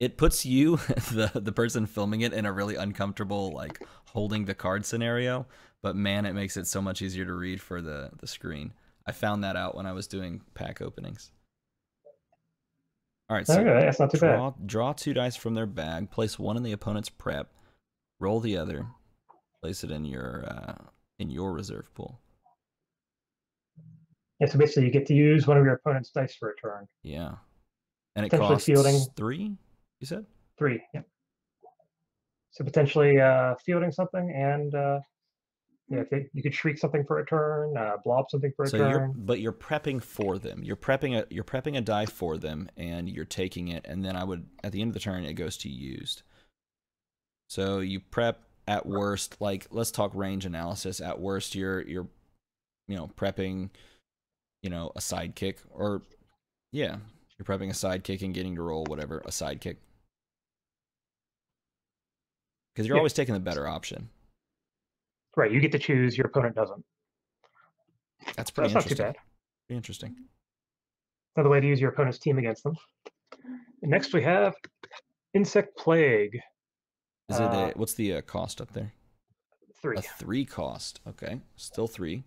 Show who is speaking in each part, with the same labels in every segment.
Speaker 1: it puts you, the person filming it, in a really uncomfortable, like, holding the card scenario. But man, it makes it so much easier to read for the screen. I found that out when I was doing pack openings. All right, so
Speaker 2: Okay, that's not too bad.
Speaker 1: draw 2 dice from their bag, place one in the opponent's prep, roll the other, place it in your reserve pool.
Speaker 2: Yeah, so basically you get to use one of your opponent's dice for a turn.
Speaker 1: Yeah, and it
Speaker 2: Potentially
Speaker 1: costs
Speaker 2: fielding
Speaker 1: 3. You said?
Speaker 2: 3. Yeah. So potentially fielding something, and yeah, you could shriek something for a turn, blob something for a
Speaker 1: So
Speaker 2: turn.
Speaker 1: you're prepping for them. You're prepping a die for them, and you're taking it, and then at the end of the turn it goes to used. So you prep at worst, like, let's talk range analysis. At worst, you're prepping, a sidekick, or yeah, you're prepping a sidekick and getting to roll whatever a sidekick, because you're
Speaker 2: Yeah,
Speaker 1: always taking the better option.
Speaker 2: right. You get to choose. Your opponent doesn't.
Speaker 1: That's
Speaker 2: So
Speaker 1: pretty
Speaker 2: that's not too
Speaker 1: interesting.
Speaker 2: bad.
Speaker 1: Pretty interesting.
Speaker 2: Another way to use your opponent's team against them. And next we have Insect Plague.
Speaker 1: Is it
Speaker 2: Uh,
Speaker 1: what's the cost up there? A
Speaker 2: 3.
Speaker 1: 3 cost. Okay, still 3.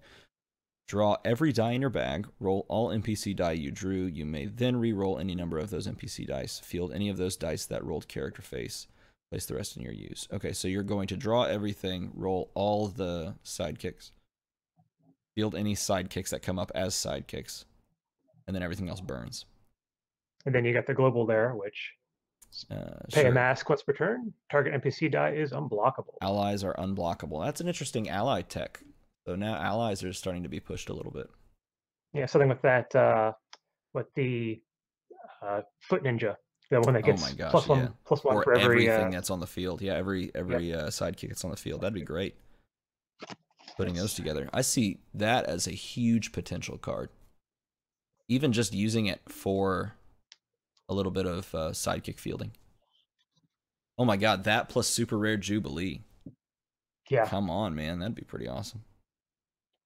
Speaker 1: Draw every die in your bag. Roll all NPC die you drew. You may then re-roll any number of those NPC dice. Field any of those dice that rolled character face. Place the rest in your use. Okay, so you're going to draw everything. Roll all the sidekicks. Field any sidekicks that come up as sidekicks, and then everything else burns.
Speaker 2: And then you got the global there, which pay a
Speaker 1: Sure.
Speaker 2: mask once per turn. Target NPC die is unblockable.
Speaker 1: Allies are unblockable. That's an interesting ally tech. So now allies are starting to be pushed a little bit.
Speaker 2: Yeah, something with that, with the Foot Ninja, the one that
Speaker 1: Oh my
Speaker 2: gets
Speaker 1: gosh,
Speaker 2: plus
Speaker 1: yeah.
Speaker 2: one plus one
Speaker 1: Or
Speaker 2: for every.
Speaker 1: everything that's on the field. Yeah, every
Speaker 2: Yep.
Speaker 1: sidekick that's on the field. That'd be great. Putting those together. I see that as a huge potential card. Even just using it for a little bit of sidekick fielding. Oh my god, that plus super rare Jubilee.
Speaker 2: Yeah.
Speaker 1: Come on, man. That'd be pretty awesome.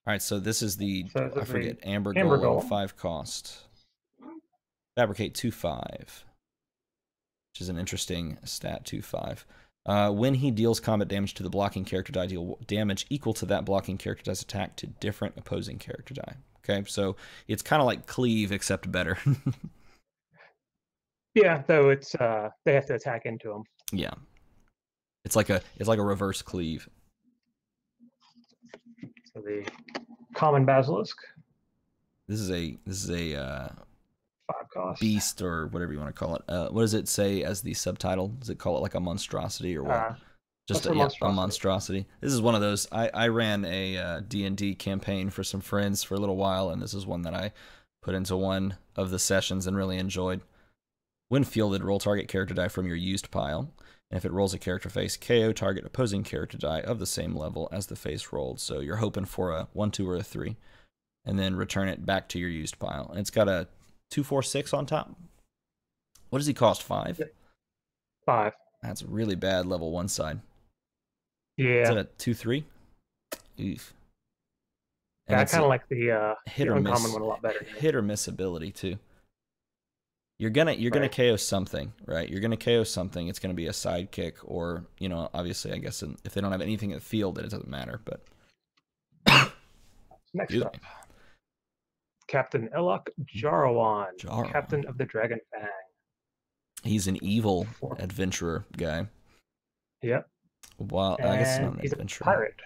Speaker 1: All right, so this is
Speaker 2: So
Speaker 1: I
Speaker 2: this is the
Speaker 1: forget, Amber
Speaker 2: Amber
Speaker 1: Golem,
Speaker 2: Golem.
Speaker 1: 5 cost. Fabricate 2/5, which is an interesting stat, 2/5. When he deals combat damage to the blocking character die, deal damage equal to that blocking character die's attack to different opposing character die. Okay, so it's kind of like Cleave, except better.
Speaker 2: Yeah, though it's they have to attack into them.
Speaker 1: Yeah, it's like a reverse Cleave.
Speaker 2: So the common basilisk,
Speaker 1: This is a
Speaker 2: 5 cost.
Speaker 1: beast, or whatever you want to call it. What does it say as the subtitle? Does it call it like a monstrosity or what?
Speaker 2: Uh,
Speaker 1: Just
Speaker 2: that's a
Speaker 1: yeah, a
Speaker 2: monstrosity.
Speaker 1: monstrosity. This is one of those. I ran a D&D campaign for some friends for a little while, and this is one that I put into one of the sessions and really enjoyed. When fielded, roll target character die from your used pile, and if it rolls a character face, KO target opposing character die of the same level as the face rolled. So you're hoping for a 1, 2, or a 3, and then return it back to your used pile. And it's got a 2, 4, 6 on top. What does he cost? 5?
Speaker 2: 5.
Speaker 1: That's really bad level 1 side. Is
Speaker 2: Yeah,
Speaker 1: that a 2, 3? Oof. And
Speaker 2: yeah. I
Speaker 1: it's
Speaker 2: kind
Speaker 1: a
Speaker 2: of like the
Speaker 1: hit or
Speaker 2: uncommon
Speaker 1: miss
Speaker 2: one a lot better.
Speaker 1: ability too. You're gonna
Speaker 2: Right.
Speaker 1: KO something, right? You're gonna KO something. It's gonna be a sidekick, or obviously, I guess if they don't have anything at the field, it doesn't matter. But
Speaker 2: Next
Speaker 1: excuse
Speaker 2: up,
Speaker 1: me,
Speaker 2: Captain Elok Jarawan,
Speaker 1: Jarron.
Speaker 2: Captain of the Dragon Fang.
Speaker 1: He's an evil
Speaker 2: 4.
Speaker 1: adventurer guy.
Speaker 2: Yep.
Speaker 1: Well, I guess he's not
Speaker 2: And
Speaker 1: an
Speaker 2: he's a
Speaker 1: adventurer.
Speaker 2: pirate.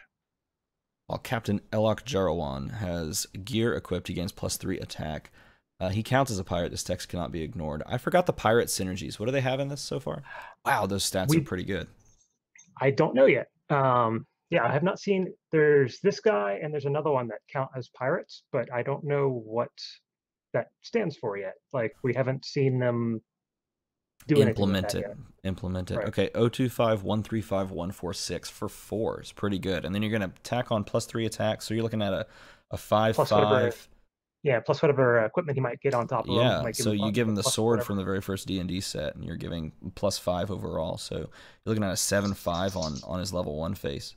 Speaker 1: While Captain Elok Jarawan has gear equipped against +3 attack, he counts as a pirate. This text cannot be ignored. I forgot the pirate synergies. What do they have in this so far? Wow, those stats are
Speaker 2: We
Speaker 1: pretty good.
Speaker 2: I don't know yet. Yeah, I have not seen. There's this guy, and there's another one that count as pirates, but I don't know what that stands for yet. Like we haven't seen them do anything with
Speaker 1: Implement
Speaker 2: that
Speaker 1: it.
Speaker 2: yet.
Speaker 1: Implement it.
Speaker 2: Right.
Speaker 1: Okay, 025, 135, 146 for 4 is pretty good. And then you're going to tack on +3 attack. So you're looking at a 5
Speaker 2: Plus whatever,
Speaker 1: 5.
Speaker 2: yeah, plus whatever equipment he might get on top of him
Speaker 1: Yeah,
Speaker 2: might give
Speaker 1: so
Speaker 2: him
Speaker 1: you give him the
Speaker 2: plus
Speaker 1: sword
Speaker 2: whatever.
Speaker 1: from the very first D&D set, and you're giving +5 overall. So you're looking at a 7/5 on his level 1 face.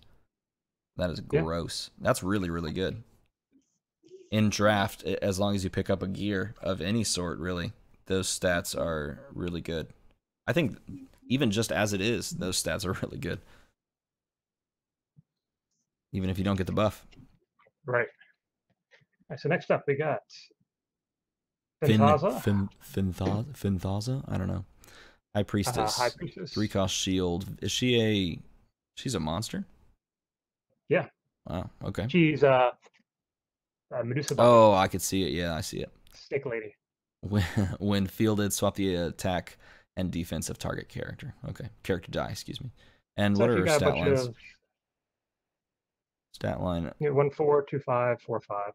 Speaker 1: That is
Speaker 2: Yeah.
Speaker 1: gross. That's really, really good. In draft, as long as you pick up a gear of any sort, really, those stats are really good. I think even just as it is, those stats are really good. Even if you don't get the buff.
Speaker 2: Right. All right, so next up we got Fentaza,
Speaker 1: Finthaza? I don't know. High
Speaker 2: High
Speaker 1: Priestess.
Speaker 2: Priestess.
Speaker 1: 3-cost shield. Is she a... She's a monster?
Speaker 2: Yeah,
Speaker 1: Wow, okay.
Speaker 2: she's Medusa body,
Speaker 1: Oh, I could see it. Yeah, I see it.
Speaker 2: snake lady.
Speaker 1: When, when fielded, swap the attack and defense of target character. Okay. Character die, excuse me. And
Speaker 2: So
Speaker 1: what are
Speaker 2: actually
Speaker 1: her
Speaker 2: got a
Speaker 1: stat
Speaker 2: bunch
Speaker 1: lines?
Speaker 2: of
Speaker 1: Stat line,
Speaker 2: 1, 4, 2, 5, 4, 5.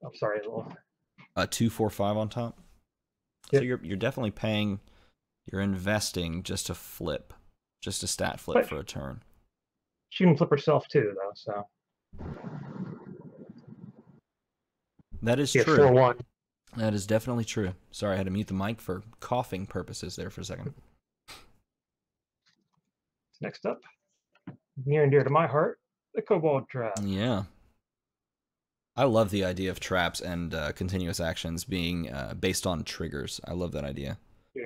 Speaker 2: Oh, sorry, a little.
Speaker 1: 2, 4, 5 on top. So
Speaker 2: Yep.
Speaker 1: you're definitely paying, you're investing just to flip, just a stat flip
Speaker 2: But
Speaker 1: for a turn.
Speaker 2: she can flip herself too, though. So
Speaker 1: That is
Speaker 2: yeah,
Speaker 1: true.
Speaker 2: 4-1.
Speaker 1: That is definitely true. Sorry, I had to mute the mic for coughing purposes there for a second.
Speaker 2: Next up, near and dear to my heart, the Cobalt Trap.
Speaker 1: Yeah. I love the idea of traps and continuous actions being based on triggers. I love that idea.
Speaker 2: Yeah,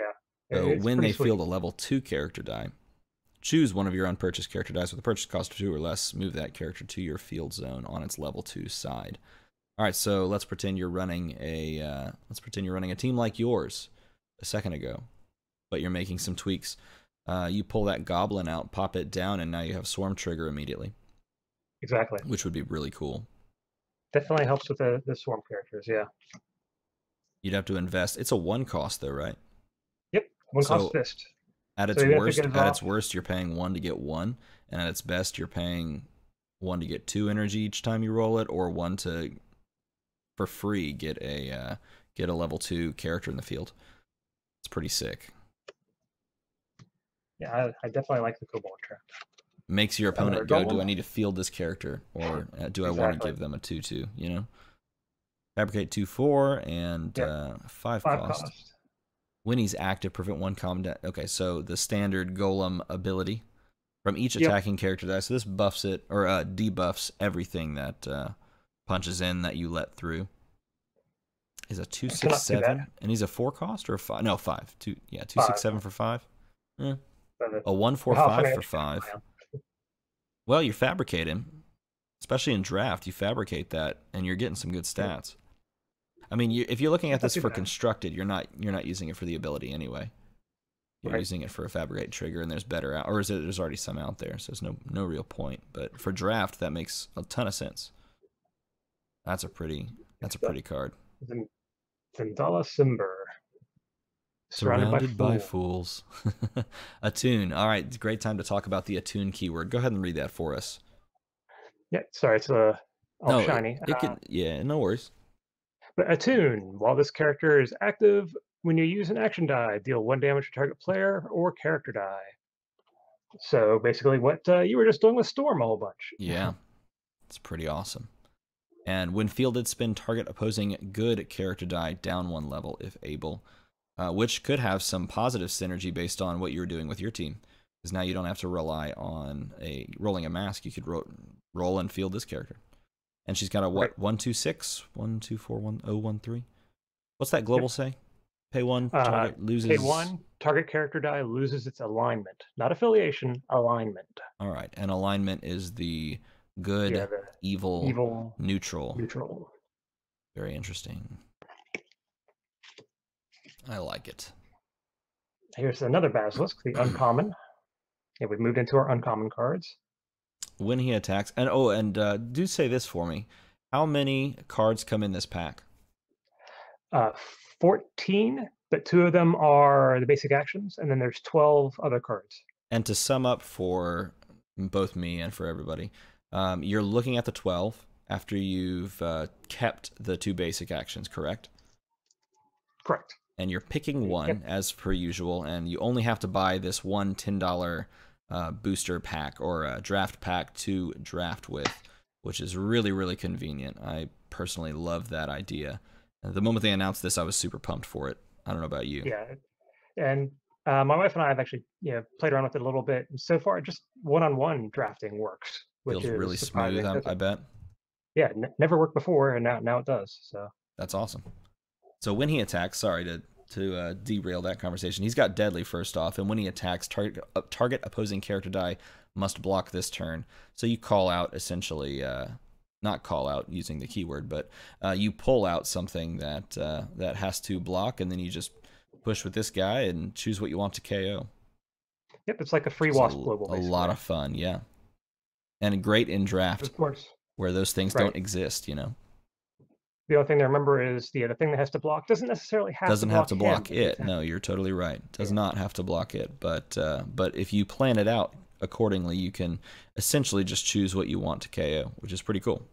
Speaker 1: So
Speaker 2: it's
Speaker 1: when
Speaker 2: pretty
Speaker 1: they
Speaker 2: sweet.
Speaker 1: field a level 2 character die, choose one of your unpurchased character dice with a purchase cost of 2 or less. Move that character to your field zone on its level 2 side. All right, so let's pretend you're running a team like yours a second ago, but you're making some tweaks. You pull that goblin out, pop it down, and now you have swarm trigger immediately.
Speaker 2: Exactly.
Speaker 1: Which would be really cool.
Speaker 2: Definitely helps with the swarm characters. Yeah.
Speaker 1: You'd have to invest. It's a 1 cost though, right?
Speaker 2: Yep. One cost
Speaker 1: So
Speaker 2: fist.
Speaker 1: at
Speaker 2: So
Speaker 1: its
Speaker 2: even if it
Speaker 1: worst,
Speaker 2: goes off,
Speaker 1: you're paying 1 to get 1, and at its best, you're paying 1 to get 2 energy each time you roll it, or 1 to for free get a level 2 character in the field. It's pretty sick.
Speaker 2: yeah, I definitely like the Cobalt Trap.
Speaker 1: Makes your
Speaker 2: Another
Speaker 1: opponent go, do
Speaker 2: golem.
Speaker 1: I need to field this character, or do I want to give them a 2/2? You know, fabricate 2/4 and
Speaker 2: Yep.
Speaker 1: 5
Speaker 2: 5
Speaker 1: cost.
Speaker 2: cost.
Speaker 1: When he's active, prevent 1 combat. Okay, so the standard golem ability from each
Speaker 2: Yep.
Speaker 1: attacking character die. So this buffs it, or debuffs everything that punches in that you let through. Is a 2, 6, 7, and he's a 4 cost or a 5? No, 5. 2, yeah, 2, 6, 7 for 5. Eh. A 1, 4, 5 for 5. Well, you fabricate him, especially in draft. You fabricate that, and you're getting some good stats. I mean, if you're looking at this for constructed, you're not using it for the ability anyway. You're using it for a fabricate trigger, and there's better out, or is it? There's already some out there, so there's no real point. But for draft, that makes a ton of sense. That's a pretty card.
Speaker 2: Zendala Simber.
Speaker 1: Surrounded by fools. Attune. All right, it's a great time to talk about the attune keyword. Go ahead and read that for us.
Speaker 2: Yeah, sorry, it's all shiny.
Speaker 1: It can, yeah, no worries.
Speaker 2: But attune. While this character is active, when you use an action die, deal 1 damage to target player or character die. So basically, what you were just doing with Storm a whole bunch.
Speaker 1: Yeah, it's pretty awesome. And when fielded, spin target opposing good character die down 1 level if able, which could have some positive synergy based on what you're doing with your team. Because now you don't have to rely on rolling a mask. You could roll and field this character. And she's got a what? 1, 2, 6, 1, 2, 4, 1, 0, 1, 3. What's that global say? Pay 1, target loses.
Speaker 2: Pay 1, target character die loses its alignment, not affiliation, alignment.
Speaker 1: All right, and alignment is the good,
Speaker 2: the
Speaker 1: evil, neutral.
Speaker 2: Neutral.
Speaker 1: Very interesting. I like it.
Speaker 2: Here's another Basilisk, the uncommon. Yeah, we've moved into our uncommon cards.
Speaker 1: When he attacks, and do say this for me. How many cards come in this pack?
Speaker 2: 14, but 2 of them are the basic actions, and then there's 12 other cards.
Speaker 1: And to sum up for both me and for everybody, you're looking at the 12 after you've kept the 2 basic actions, correct?
Speaker 2: Correct.
Speaker 1: And you're picking 1 as per usual, and you only have to buy this one $10 booster pack or a draft pack to draft with, which is really, really convenient. I personally love that idea. The moment they announced this, I was super pumped for it. I don't know about you.
Speaker 2: Yeah, and my wife and I have actually played around with it a little bit, and so far just one-on-one drafting works, which
Speaker 1: feels really smooth. I bet.
Speaker 2: Yeah, never worked before, and now it does. So
Speaker 1: that's awesome. So when he attacks, sorry to derail that conversation. He's got deadly first off, and when he attacks, target opposing character die must block this turn. So you call out essentially, not call out using the keyword, but you pull out something that that has to block, and then you just push with this guy and choose what you want to KO.
Speaker 2: Yep, it's like a free wasp global.
Speaker 1: A lot of fun, yeah, and great in draft,
Speaker 2: of course,
Speaker 1: where those things don't exist, you know.
Speaker 2: The only thing to remember is the thing that has to block doesn't necessarily have to block
Speaker 1: it. No, you're totally right. Does not have to block it, but if you plan it out accordingly, you can essentially just choose what you want to KO, which is pretty cool.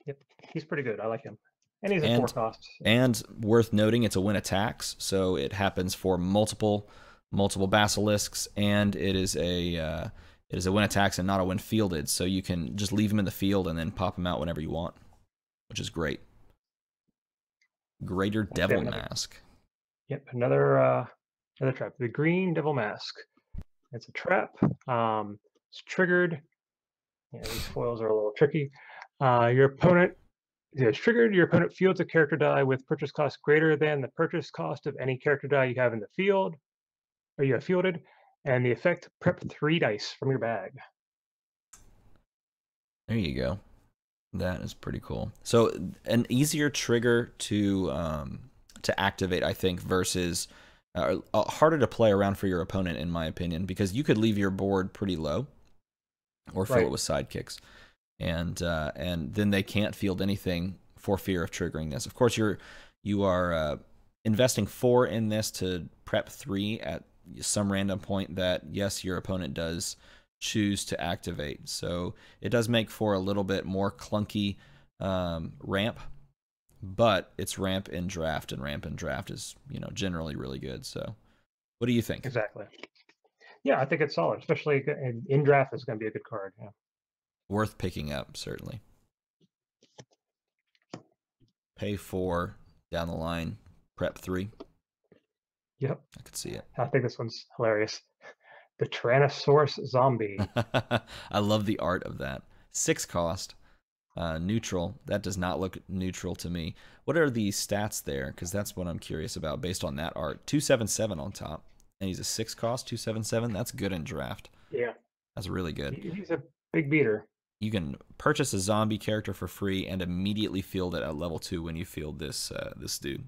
Speaker 2: Yep, he's pretty good. I like him. And he's a 4 cost. So.
Speaker 1: And worth noting, it's a when attacks, so it happens for multiple basilisks, and it is a when attacks and not a when fielded, so you can just leave him in the field and then pop him out whenever you want, which is great. Greater Devil Mask.
Speaker 2: Yep, another trap. The Green Devil Mask. It's a trap. It's triggered. Yeah, these foils are a little tricky. Your opponent is triggered. Your opponent fields a character die with purchase cost greater than the purchase cost of any character die you have in the field, or you have fielded, and the effect prep 3 dice from your bag.
Speaker 1: There you go. That is pretty cool. So an easier trigger to activate, I think, versus harder to play around for your opponent, in my opinion, because you could leave your board pretty low or fill it with sidekicks, and then they can't field anything for fear of triggering this. Of course, you are investing 4 in this to prep 3 at some random point that, yes, your opponent does choose to activate. So it does make for a little bit more clunky ramp, but it's ramp in draft, and ramp in draft is, you know, generally really good. So what do you think?
Speaker 2: Exactly. Yeah, I think it's solid, especially in draft. Is going to be a good card. Yeah.
Speaker 1: Worth picking up, certainly. Pay 4 down the line, prep 3.
Speaker 2: Yep,
Speaker 1: I could see it.
Speaker 2: I think this one's hilarious. The Tyrannosaurus Zombie.
Speaker 1: I love the art of that. 6 cost, neutral. That does not look neutral to me. What are the stats there? Because that's what I'm curious about based on that art. 277 on top, and he's a 6 cost, 277. That's good in draft.
Speaker 2: Yeah,
Speaker 1: that's really good.
Speaker 2: He's a big beater.
Speaker 1: You can purchase a zombie character for free and immediately field it at level 2 when you field this this dude.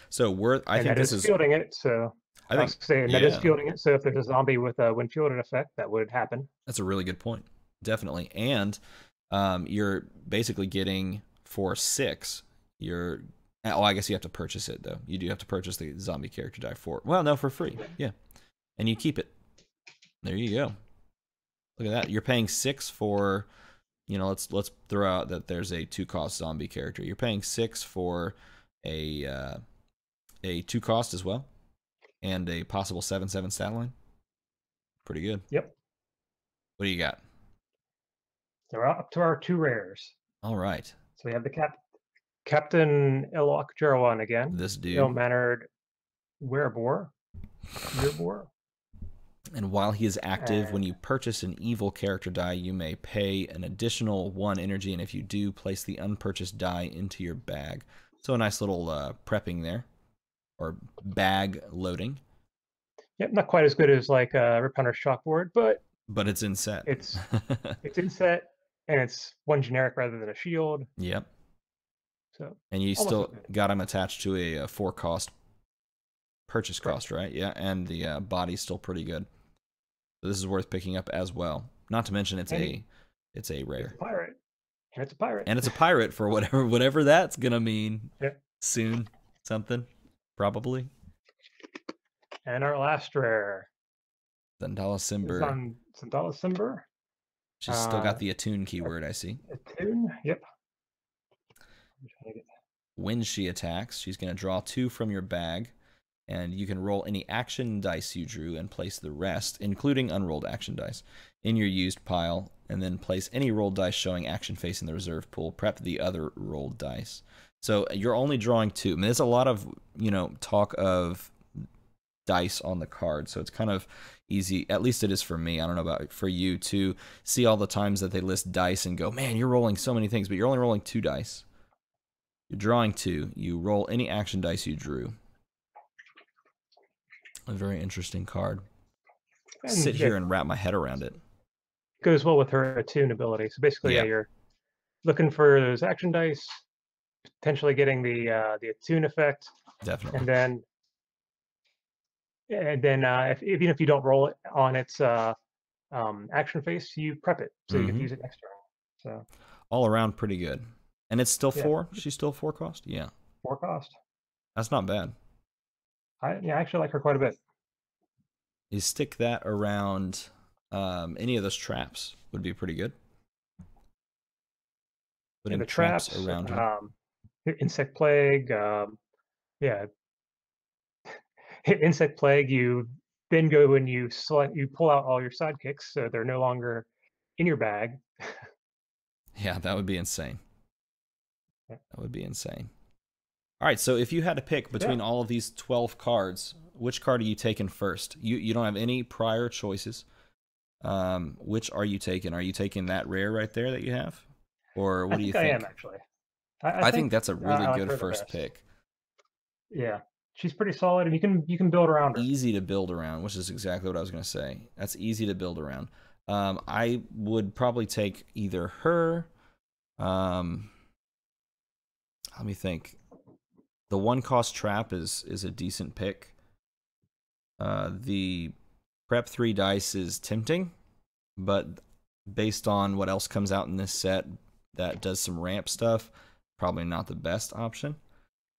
Speaker 1: So I think this is
Speaker 2: fielding it. So I was saying that is fielding it. So if there's a zombie with a when fielded effect, that would happen.
Speaker 1: That's a really good point, definitely. And you're basically getting for 6. I guess you have to purchase it though. You do have to purchase the zombie character die for. Well, no, for free. Yeah, and you keep it. There you go. Look at that. You're paying 6 for. You know, let's throw out that there's a 2-cost zombie character. You're paying 6 for a 2-cost as well, and a possible 7/7 stat line. Pretty good.
Speaker 2: Yep.
Speaker 1: What do you got?
Speaker 2: They're up to our 2 rares.
Speaker 1: All right.
Speaker 2: So we have the Captain Elok Jerawan again.
Speaker 1: This dude.
Speaker 2: Ill-mannered Werebor.
Speaker 1: And while he is active, when you purchase an evil character die, you may pay an additional 1 energy, and if you do, place the unpurchased die into your bag. So a nice little prepping there, or bag loading.
Speaker 2: Yep, not quite as good as like Rip Hunter's Chalkboard, but
Speaker 1: it's in set.
Speaker 2: It's in set, and it's 1 generic rather than a shield.
Speaker 1: Yep.
Speaker 2: So
Speaker 1: and you still got him attached to a 4-cost purchase cost, right? Yeah, and the body's still pretty good. So this is worth picking up as well. Not to mention it's a rare.
Speaker 2: It's a pirate. And it's a pirate.
Speaker 1: And it's a pirate for whatever that's gonna mean.
Speaker 2: Yep.
Speaker 1: Soon. Something. Probably.
Speaker 2: And our last rare.
Speaker 1: Sandala Simber.
Speaker 2: Sandala Simber.
Speaker 1: She's still got the attune keyword, I see.
Speaker 2: Attune, yep.
Speaker 1: When she attacks, she's going to draw 2 from your bag, and you can roll any action dice you drew and place the rest, including unrolled action dice, in your used pile, and then place any rolled dice showing action face in the reserve pool. Prep the other rolled dice. So you're only drawing 2. I mean, there's a lot of, talk of dice on the card, so it's kind of easy, at least it is for me, I don't know about for you, to see all the times that they list dice and go, man, you're rolling so many things, but you're only rolling 2 dice. You're drawing 2. You roll any action dice you drew. A very interesting card. Sit
Speaker 2: And
Speaker 1: here
Speaker 2: it
Speaker 1: and wrap my head around it.
Speaker 2: goes well with her attune ability. So basically, yeah,
Speaker 1: Yeah,
Speaker 2: you're looking for those action dice, potentially getting the attune effect,
Speaker 1: definitely.
Speaker 2: and then if, even if you don't roll it on its action face, you prep it so you get to
Speaker 1: Mm-hmm.
Speaker 2: use it next turn. So
Speaker 1: All around pretty good. And it's still
Speaker 2: yeah,
Speaker 1: 4? She's still 4 cost? Yeah.
Speaker 2: 4 cost.
Speaker 1: That's not bad.
Speaker 2: I actually like her quite a bit.
Speaker 1: You stick that around any of those traps would be pretty good.
Speaker 2: Yeah,
Speaker 1: Putting
Speaker 2: the
Speaker 1: traps
Speaker 2: traps,
Speaker 1: around her.
Speaker 2: insect plague, yeah, insect plague. You then go and you pull out all your sidekicks, so they're no longer in your bag.
Speaker 1: Yeah, that would be insane.
Speaker 2: Yeah,
Speaker 1: That would be insane. All right, so if you had to pick
Speaker 2: yeah.
Speaker 1: between all of these 12 cards, which card are you taking first? You don't have any prior choices. Which are you taking? Are you taking that rare right there that you have? Or
Speaker 2: I
Speaker 1: what do you
Speaker 2: think I am
Speaker 1: think?
Speaker 2: actually. I
Speaker 1: I think
Speaker 2: think
Speaker 1: that's a really
Speaker 2: I like
Speaker 1: good
Speaker 2: her the
Speaker 1: first
Speaker 2: best.
Speaker 1: pick.
Speaker 2: Yeah, she's pretty solid, and you can build around her.
Speaker 1: Easy to build around, which is exactly what I was going to say. That's easy to build around. I would probably take either her. Um, Let me think. The one cost trap is a decent pick. The prep 3 dice is tempting, but based on what else comes out in this set that does some ramp stuff, probably not the best option.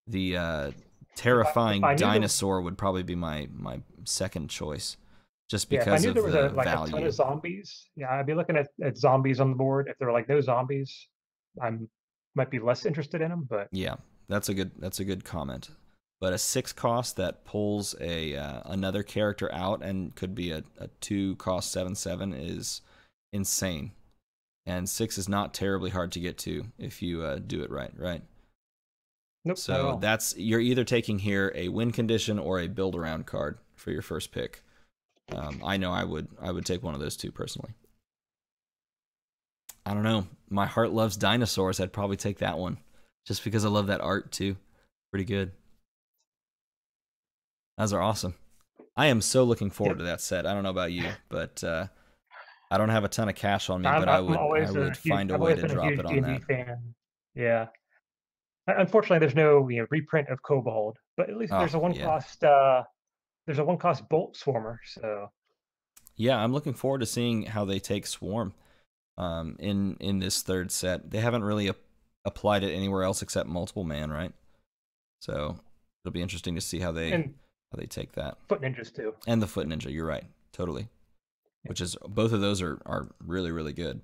Speaker 1: The
Speaker 2: If
Speaker 1: terrifying
Speaker 2: I knew there,
Speaker 1: dinosaur would probably be my second choice, just
Speaker 2: yeah, if I
Speaker 1: because
Speaker 2: knew there
Speaker 1: of
Speaker 2: was
Speaker 1: the
Speaker 2: a ton
Speaker 1: value.
Speaker 2: of zombies, yeah, I'd be looking at zombies on the board. If there were like no zombies, I'm might be less interested in them. But
Speaker 1: Yeah, that's a good comment. But a 6 cost that pulls a another character out and could be a 2 cost 7/7 is insane. And 6 is not terribly hard to get to if you do it right, right?
Speaker 2: nope, not at
Speaker 1: So
Speaker 2: all.
Speaker 1: that's you're either taking here a win condition or a build around card for your first pick. I know I would take one of those two personally. I don't know. My heart loves dinosaurs. I'd probably take that one, just because I love that art too. Pretty good. Those are awesome. I am so looking forward
Speaker 2: Yep,
Speaker 1: to that set. I don't know about you, but I don't have a ton of cash on me, but I
Speaker 2: I'm
Speaker 1: would I
Speaker 2: always a
Speaker 1: would
Speaker 2: huge.
Speaker 1: find a
Speaker 2: I've
Speaker 1: way
Speaker 2: always
Speaker 1: to
Speaker 2: been a
Speaker 1: drop
Speaker 2: huge
Speaker 1: it
Speaker 2: D
Speaker 1: on
Speaker 2: and D
Speaker 1: that.
Speaker 2: fan. Yeah, unfortunately, there's no reprint of Kobold, but at least
Speaker 1: Oh yeah,
Speaker 2: there's a one cost Bolt Swarmer. So
Speaker 1: yeah. I'm looking forward to seeing how they take Swarm in this third set. They haven't really applied it anywhere else except multiple man, right? So it'll be interesting to see
Speaker 2: and
Speaker 1: how they take that.
Speaker 2: Foot Ninjas too.
Speaker 1: And the Foot Ninja, you're right, totally.
Speaker 2: Yeah.
Speaker 1: Which is both of those are really really good.